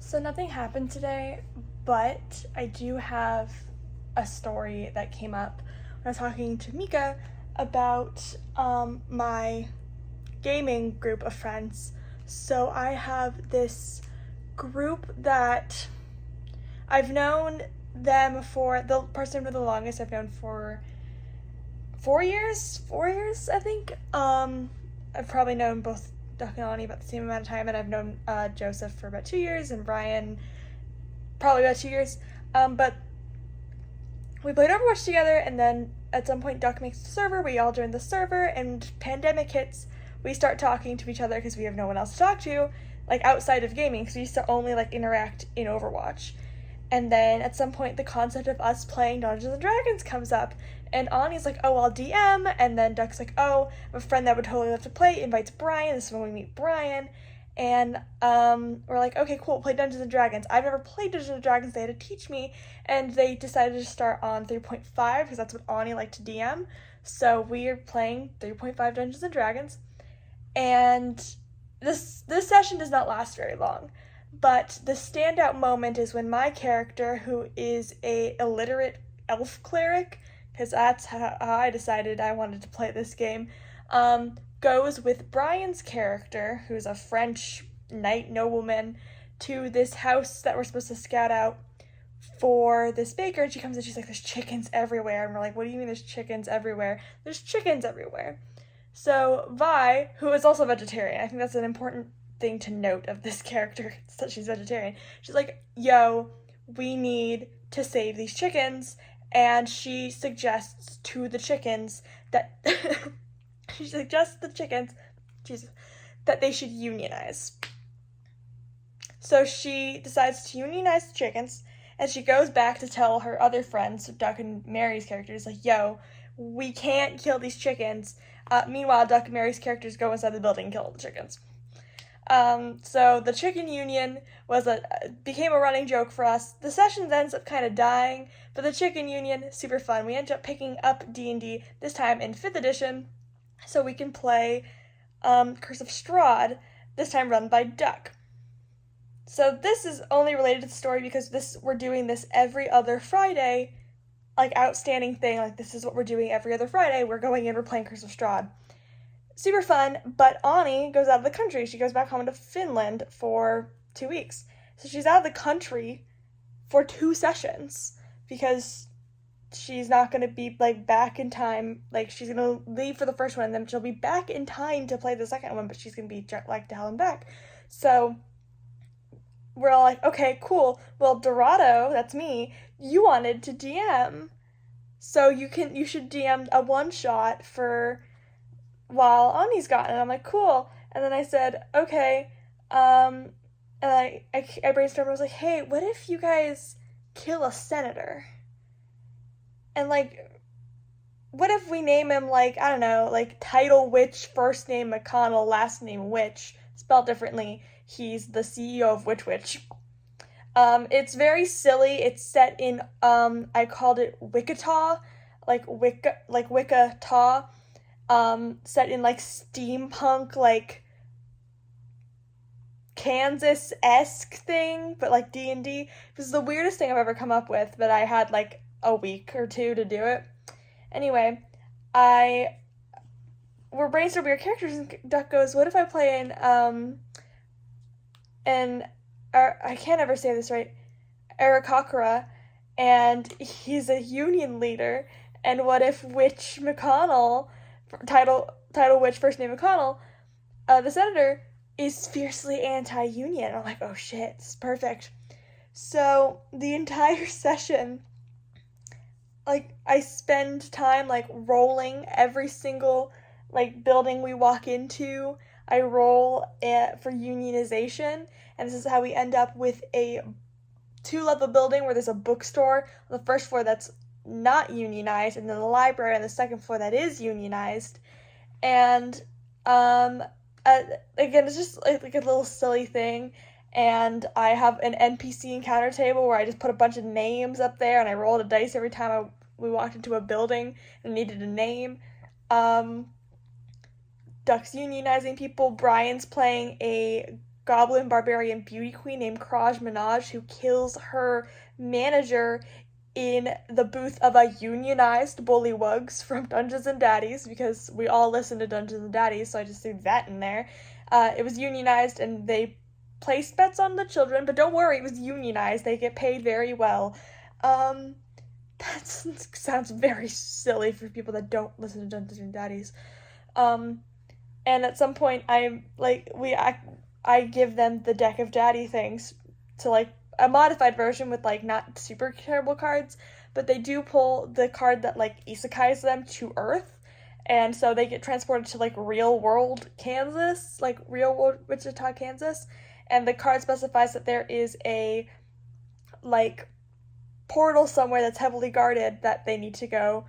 So nothing happened today, but I do have a story that came up when I was talking to Mika about my gaming group of friends. So I have this group that I've known them for the person for the longest I've known for 4 years. 4 years, I think. I've probably known both Duck and Ani about the same amount of time, and I've known Joseph for about 2 years, and Brian probably about 2 years. But we played Overwatch together, and then at some point Duck makes the server, we all join the server, and pandemic hits. We start talking to each other because we have no one else to talk to, like outside of gaming, because we used to only like interact in Overwatch. And then at some point, the concept of us playing Dungeons and Dragons comes up, and Ani's like, "Oh, I'll DM," and then Duck's like, "Oh, I have a friend that would totally love to play." Invites Brian. This is when we meet Brian, and we're like, "Okay, cool, play Dungeons and Dragons." I've never played Dungeons and Dragons. They had to teach me, and they decided to start on 3.5 because that's what Ani liked to DM. So we are playing 3.5 Dungeons and Dragons, and this session does not last very long. But the standout moment is when my character, who is a illiterate elf cleric, because that's how I decided I wanted to play this game, goes with Brian's character, who's a French knight nobleman, to this house that we're supposed to scout out for this baker. And she comes in, she's like, "There's chickens everywhere." And we're like, "What do you mean there's chickens everywhere?" "There's chickens everywhere." So Vi, who is also vegetarian, I think that's an important thing to note of this character, it's that she's vegetarian. She's like, "Yo, we need to save these chickens," and she suggests to the chickens that she suggests to the chickens, Jesus, that they should unionize. So she decides to unionize the chickens, and she goes back to tell her other friends, Duck and Mary's characters, like, "Yo, we can't kill these chickens." Meanwhile, Duck and Mary's characters go inside the building and kill all the chickens. So the chicken union became a running joke for us. The session ends up kind of dying, but the chicken union, super fun. We ended up picking up D&D, this time in 5th edition, so we can play Curse of Strahd, this time run by Duck. So this is only related to the story because we're doing this every other Friday, like outstanding thing, like this is what we're doing every other Friday. We're going in, we're playing Curse of Strahd. Super fun, but Ani goes out of the country. She goes back home to Finland for 2 weeks. So she's out of the country for 2 sessions because she's not going to be like back in time. Like she's going to leave for the first one and then she'll be back in time to play the second one, but she's going to be jet lagged to hell and back. So we're all like, "Okay, cool. Well, Dorado, that's me, you wanted to DM. So you should DM a one shot for while Ani's gone." And I'm like, "Cool." And then I said, "Okay," and I brainstormed. I was like, "Hey, what if you guys kill a senator? And like, what if we name him like, I don't know, like Title Witch, first name McConnell, last name Witch, spelled differently. He's the CEO of Witch Witch." It's very silly. It's set in I called it Wichita, like Wichita. Set in like steampunk, like Kansas-esque thing, but like D&D. This is the weirdest thing I've ever come up with, but I had like a week or two to do it. Anyway, we're brainstorming your characters, and Duck goes, "What if I play I can't ever say this right, Arakakara, and he's a union leader, and what if Witch McConnell, title Witch, first name McConnell, the senator, is fiercely anti-union." I'm like, "Oh shit, this is perfect." So the entire session, like, I spend time like rolling every single like building we walk into. I roll for unionization, and this is how we end up with a 2-level building where there's a bookstore on the first floor that's not unionized, and then the library on the second floor that is unionized. And again, it's just like a little silly thing. And I have an NPC encounter table where I just put a bunch of names up there, and I rolled a dice every time we walked into a building and needed a name. Duck's unionizing people. Brian's playing a goblin barbarian beauty queen named Kraj Minaj who kills her manager in the booth of a unionized Bullywugs from Dungeons and Daddies, because we all listen to Dungeons and Daddies, so I just threw that in there. It was unionized and they placed bets on the children, but don't worry, it was unionized. They get paid very well. That sounds very silly for people that don't listen to Dungeons and Daddies. And at some point, I give them the deck of daddy things to like a modified version with like not super terrible cards, but they do pull the card that like isekais them to Earth, and so they get transported to like real world Kansas, like real world Wichita, Kansas, and the card specifies that there is a like portal somewhere that's heavily guarded that they need to go,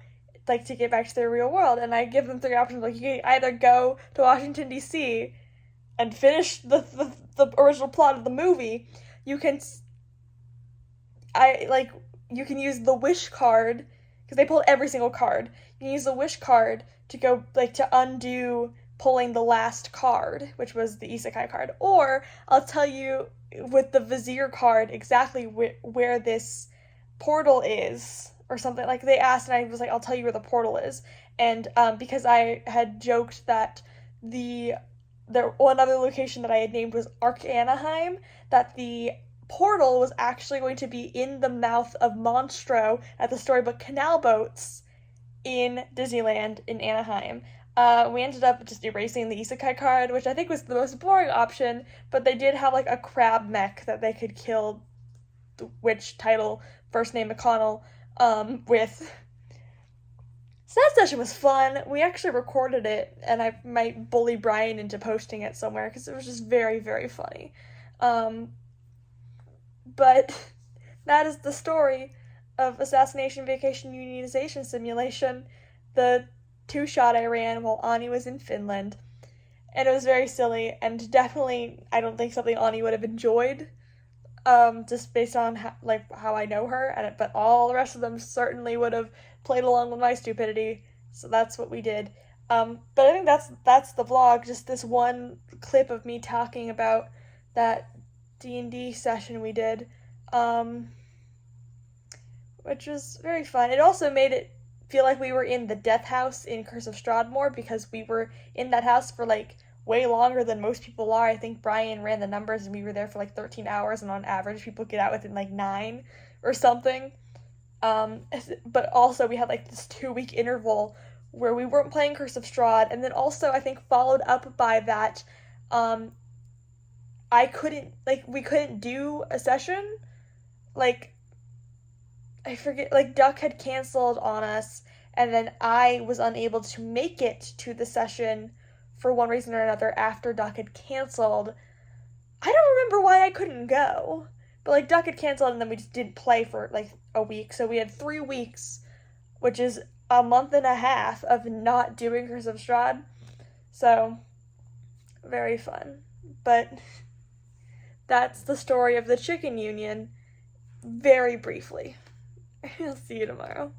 like, to get back to their real world. And I give them three options, like, you can either go to Washington, D.C. and finish the original plot of the movie. You can use the wish card, because they pulled every single card. You can use the wish card to go, like, to undo pulling the last card, which was the isekai card. Or I'll tell you with the Vizier card exactly where this portal is, or something. Like, they asked and I was like, I'll tell you where the portal is. And because I had joked that the one other location that I had named was Ark Anaheim, that the portal was actually going to be in the mouth of Monstro at the Storybook Canal Boats in Disneyland in Anaheim. We ended up just erasing the isekai card, which I think was the most boring option, but they did have like a crab mech that they could kill the witch title, first name McConnell, with. So that session was fun. We actually recorded it, and I might bully Brian into posting it somewhere, because it was just very, very funny. But that is the story of Assassination Vacation Unionization Simulation, the two-shot I ran while Ani was in Finland. And it was very silly, and definitely, I don't think something Ani would have enjoyed, just based on how I know her, but all the rest of them certainly would have played along with my stupidity, so that's what we did. But I think that's the vlog, just this one clip of me talking about that D&D session we did, which was very fun. It also made it feel like we were in the Death House in Curse of Strahd more, because we were in that house for like way longer than most people are. I think Brian ran the numbers and we were there for like 13 hours, and on average people get out within like 9 or something. But also we had like this 2-week interval where we weren't playing Curse of Strahd, and then also I think followed up by that, we couldn't do a session, like, I forget, like, Duck had canceled on us, and then I was unable to make it to the session for one reason or another after Duck had canceled. I don't remember why I couldn't go, but, like, Duck had canceled, and then we just didn't play for, like, a week, so we had 3 weeks, which is a month and a half of not doing Curse of Strahd, so, very fun. But that's the story of the Chicken Union, very briefly. I'll see you tomorrow.